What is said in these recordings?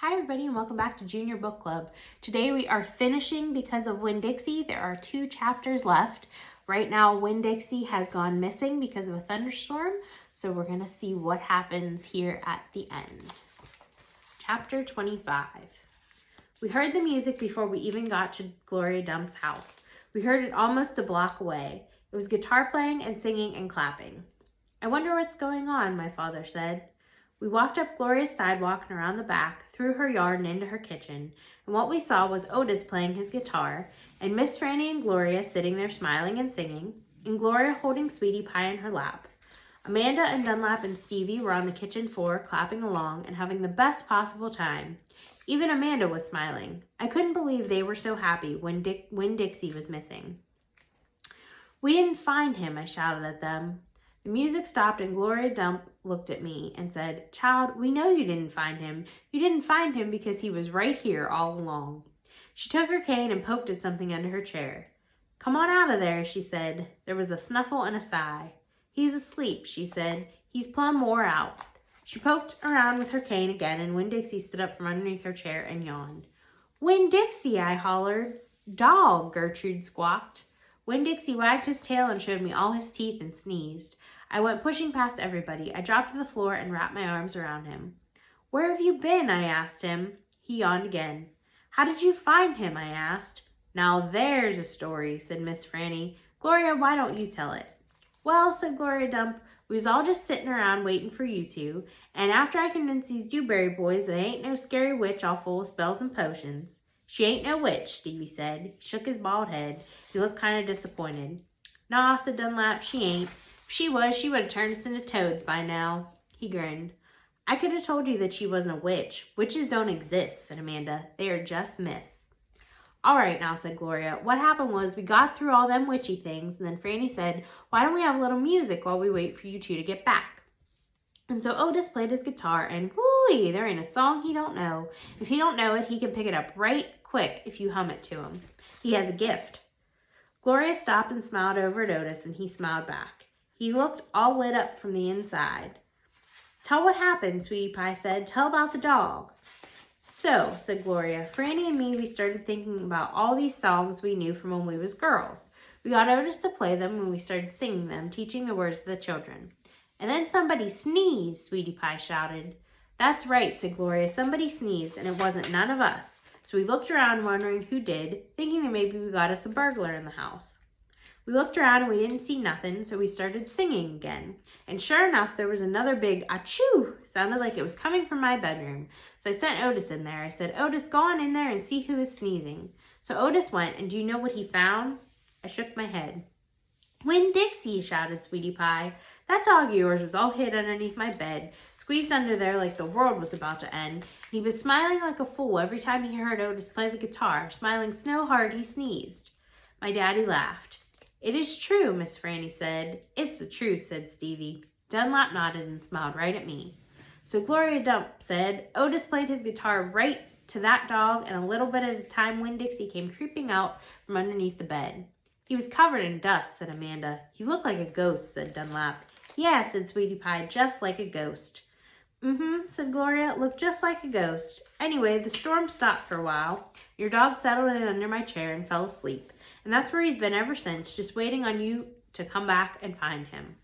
Hi everybody and welcome back to Junior Book Club. Today we are finishing because of Winn-Dixie. There are 2 chapters left. Right now Winn-Dixie has gone missing because of a thunderstorm, so we're going to see what happens here at the end. Chapter 25. We heard the music before we even got to Gloria Dump's house. We heard it almost a block away. It was guitar playing and singing and clapping. "I wonder what's going on," my father said. We walked up Gloria's sidewalk and around the back, through her yard and into her kitchen, and what we saw was Otis playing his guitar, and Miss Franny and Gloria sitting there smiling and singing, and Gloria holding Sweetie Pie in her lap. Amanda and Dunlap and Stevie were on the kitchen floor, clapping along and having the best possible time. Even Amanda was smiling. I couldn't believe they were so happy when Winn-Dixie was missing. "We didn't find him," I shouted at them. The music stopped and Gloria Dump looked at me and said, "Child, we know you didn't find him. You didn't find him because he was right here all along." She took her cane and poked at something under her chair. "Come on out of there," she said. There was a snuffle and a sigh. "He's asleep," she said. "He's plumb wore out." She poked around with her cane again and Winn-Dixie stood up from underneath her chair and yawned. "Winn-Dixie," I hollered. "Dog," Gertrude squawked. Winn-Dixie wagged his tail and showed me all his teeth and sneezed. I went pushing past everybody. I dropped to the floor and wrapped my arms around him. "Where have you been?" I asked him. He yawned again. "How did you find him?" I asked. "Now there's a story," said Miss Franny. "Gloria, why don't you tell it?" "Well," said Gloria Dump, "we was all just sitting around waiting for you two, and after I convinced these Dewberry boys that I ain't no scary witch all full of spells and potions." "She ain't no witch," Stevie said. He shook his bald head. He looked kind of disappointed. "Nah," said Dunlap, "she ain't. If she was, she would have turned us into toads by now." He grinned. "I could have told you that she wasn't a witch. Witches don't exist," said Amanda. "They are just myths." "All right now," said Gloria. "What happened was we got through all them witchy things, and then Franny said, 'Why don't we have a little music while we wait for you two to get back?' And so Otis played his guitar, and whoo-wee, there ain't a song he don't know. If he don't know it, he can pick it up right quick if you hum it to him. He has a gift." Gloria stopped and smiled over at Otis, and he smiled back. He looked all lit up from the inside. "Tell what happened," Sweetie Pie said. "Tell about the dog." "So," said Gloria, "Franny and me, we started thinking about all these songs we knew from when we was girls. We got Otis to play them when we started singing them, teaching the words to the children. And then somebody sneezed," Sweetie Pie shouted. "That's right," said Gloria. "Somebody sneezed, and it wasn't none of us. So we looked around wondering who did, thinking that maybe we got us a burglar in the house. We looked around and we didn't see nothing, so we started singing again. And sure enough, there was another big achoo. Sounded like it was coming from my bedroom. So I sent Otis in there. I said, 'Otis, go on in there and see who is sneezing.' So Otis went, and do you know what he found?" I shook my head. "Winn-Dixie," shouted Sweetie Pie. "That dog of yours was all hid underneath my bed, squeezed under there like the world was about to end. And he was smiling like a fool every time he heard Otis play the guitar, smiling so hard he sneezed." My daddy laughed. "It is true," Miss Franny said. "It's the truth," said Stevie. Dunlap nodded and smiled right at me. So Gloria Dump said, "Otis played his guitar right to that dog, and a little bit at a time Winn-Dixie came creeping out from underneath the bed." "He was covered in dust," said Amanda. "He looked like a ghost," said Dunlap. "Yeah," said Sweetie Pie, "just like a ghost." "Mm-hmm," said Gloria. "Looked just like a ghost. Anyway, the storm stopped for a while. Your dog settled in under my chair and fell asleep. And that's where he's been ever since, just waiting on you to come back and find him."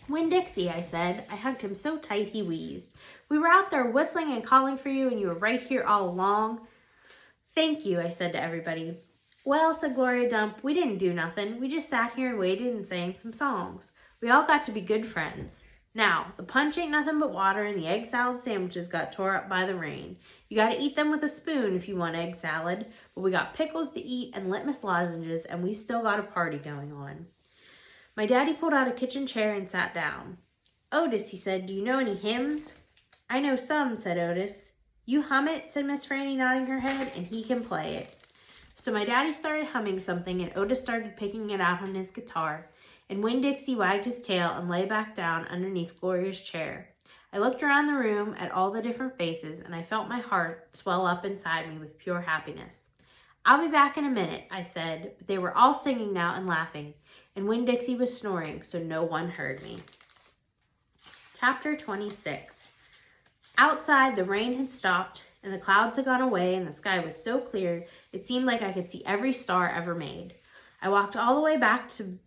"Winn-Dixie," I said. I hugged him so tight he wheezed. "We were out there whistling and calling for you, and you were right here all along." "Thank you," I said to everybody. "Well," said Gloria Dump, "we didn't do nothing. We just sat here and waited and sang some songs. We all got to be good friends. Now, the punch ain't nothing but water, and the egg salad sandwiches got tore up by the rain. You got to eat them with a spoon if you want egg salad, but we got pickles to eat and litmus lozenges, and we still got a party going on." My daddy pulled out a kitchen chair and sat down. "Otis," he said, "do you know any hymns?" "I know some," said Otis. "You hum it," said Miss Franny, nodding her head, "and he can play it." So my daddy started humming something, and Otis started picking it out on his guitar, and Winn-Dixie wagged his tail and lay back down underneath Gloria's chair. I looked around the room at all the different faces, and I felt my heart swell up inside me with pure happiness. "I'll be back in a minute," I said, but they were all singing now and laughing, and Winn-Dixie was snoring, so no one heard me. Chapter 26. Outside, the rain had stopped, and the clouds had gone away, and the sky was so clear, it seemed like I could see every star ever made. I walked all the way to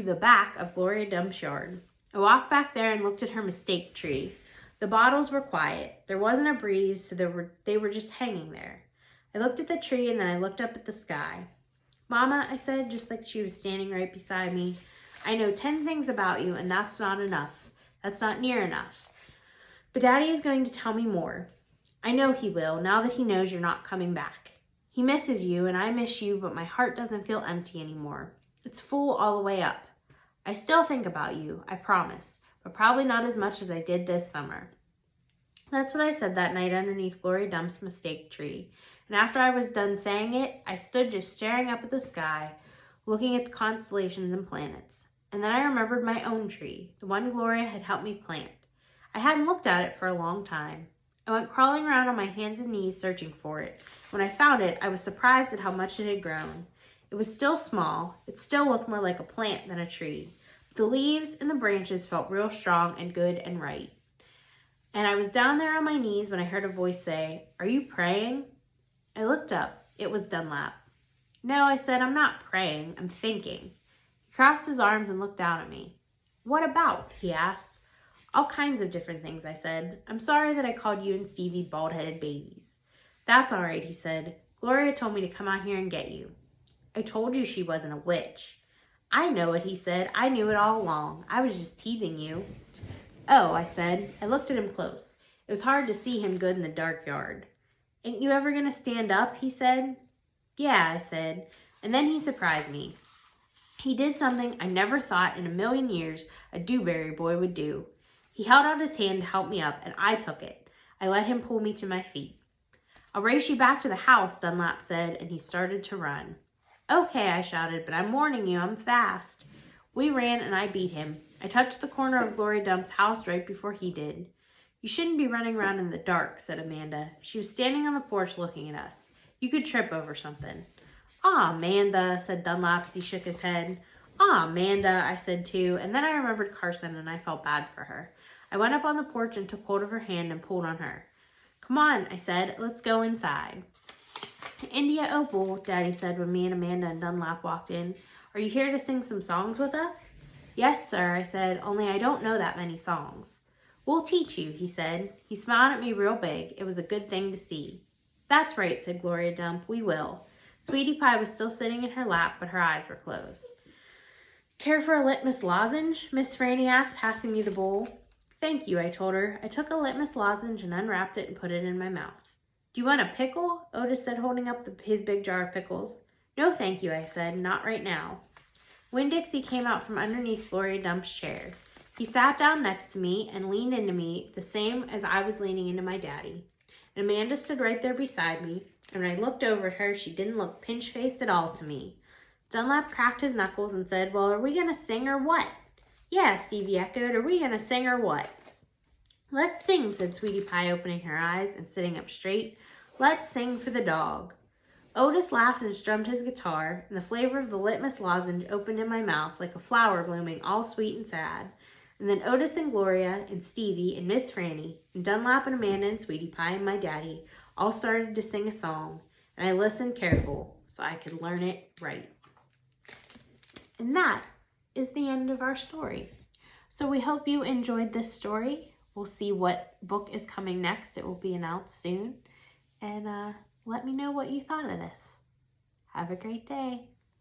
the back of Gloria Dump's yard. I walked back there and looked at her mistake tree. The bottles were quiet. There wasn't a breeze, so they were just hanging there. I looked at the tree, and then I looked up at the sky. "Mama," I said, just like she was standing right beside me, "I know 10 things about you, and that's not enough. That's not near enough. But Daddy is going to tell me more. I know he will, now that he knows you're not coming back. He misses you, and I miss you, but my heart doesn't feel empty anymore. It's full all the way up. I still think about you, I promise, but probably not as much as I did this summer." That's what I said that night underneath Gloria Dump's mistake tree. And after I was done saying it, I stood just staring up at the sky, looking at the constellations and planets. And then I remembered my own tree, the one Gloria had helped me plant. I hadn't looked at it for a long time. I went crawling around on my hands and knees searching for it. When I found it, I was surprised at how much it had grown. It was still small. It still looked more like a plant than a tree. But the leaves and the branches felt real strong and good and right. And I was down there on my knees when I heard a voice say, "Are you praying?" I looked up. It was Dunlap. "No," I said, "I'm not praying. I'm thinking." He crossed his arms and looked down at me. "What about?" he asked. "All kinds of different things," I said. "I'm sorry that I called you and Stevie bald-headed babies." "That's all right," he said. "Gloria told me to come out here and get you." "I told you she wasn't a witch." "I know it," he said. "I knew it all along. I was just teasing you." "Oh," I said. I looked at him close. It was hard to see him good in the dark yard. "Ain't you ever going to stand up?" he said. "Yeah," I said. And then he surprised me. He did something I never thought in a million years a Dewberry boy would do. He held out his hand to help me up, and I took it. I let him pull me to my feet. "I'll race you back to the house," Dunlap said, and he started to run. "Okay," I shouted, "but I'm warning you, I'm fast." We ran, and I beat him. I touched the corner of Gloria Dump's house right before he did. "You shouldn't be running around in the dark," said Amanda. She was standing on the porch looking at us. "You could trip over something." "Aw, Amanda," said Dunlap as he shook his head. "Aw, Amanda," I said too, and then I remembered Carson and I felt bad for her. I went up on the porch and took hold of her hand and pulled on her. "Come on," I said, "let's go inside." "India Opal," Daddy said when me and Amanda and Dunlap walked in. "Are you here to sing some songs with us?" "Yes, sir," I said, "only I don't know that many songs." "We'll teach you," he said. He smiled at me real big. It was a good thing to see. "That's right," said Gloria Dump. "We will." Sweetie Pie was still sitting in her lap, but her eyes were closed. "Care for a litmus lozenge?" Miss Franny asked, passing me the bowl. "Thank you," I told her. I took a litmus lozenge and unwrapped it and put it in my mouth. "Do you want a pickle?" Otis said, holding up his big jar of pickles. "No, thank you," I said. "Not right now." Winn-Dixie came out from underneath Gloria Dump's chair. He sat down next to me and leaned into me the same as I was leaning into my daddy. And Amanda stood right there beside me, and when I looked over at her, she didn't look pinch-faced at all to me. Dunlap cracked his knuckles and said, "Well, are we going to sing or what?" "Yeah," Stevie echoed. "Are we going to sing or what?" "Let's sing," said Sweetie Pie, opening her eyes and sitting up straight. "Let's sing for the dog." Otis laughed and strummed his guitar, and the flavor of the litmus lozenge opened in my mouth like a flower blooming all sweet and sad. And then Otis and Gloria and Stevie and Miss Franny and Dunlap and Amanda and Sweetie Pie and my daddy all started to sing a song, and I listened careful so I could learn it right. And that is the end of our story. So we hope you enjoyed this story. We'll see what book is coming next. It will be announced soon. And let me know what you thought of this. Have a great day.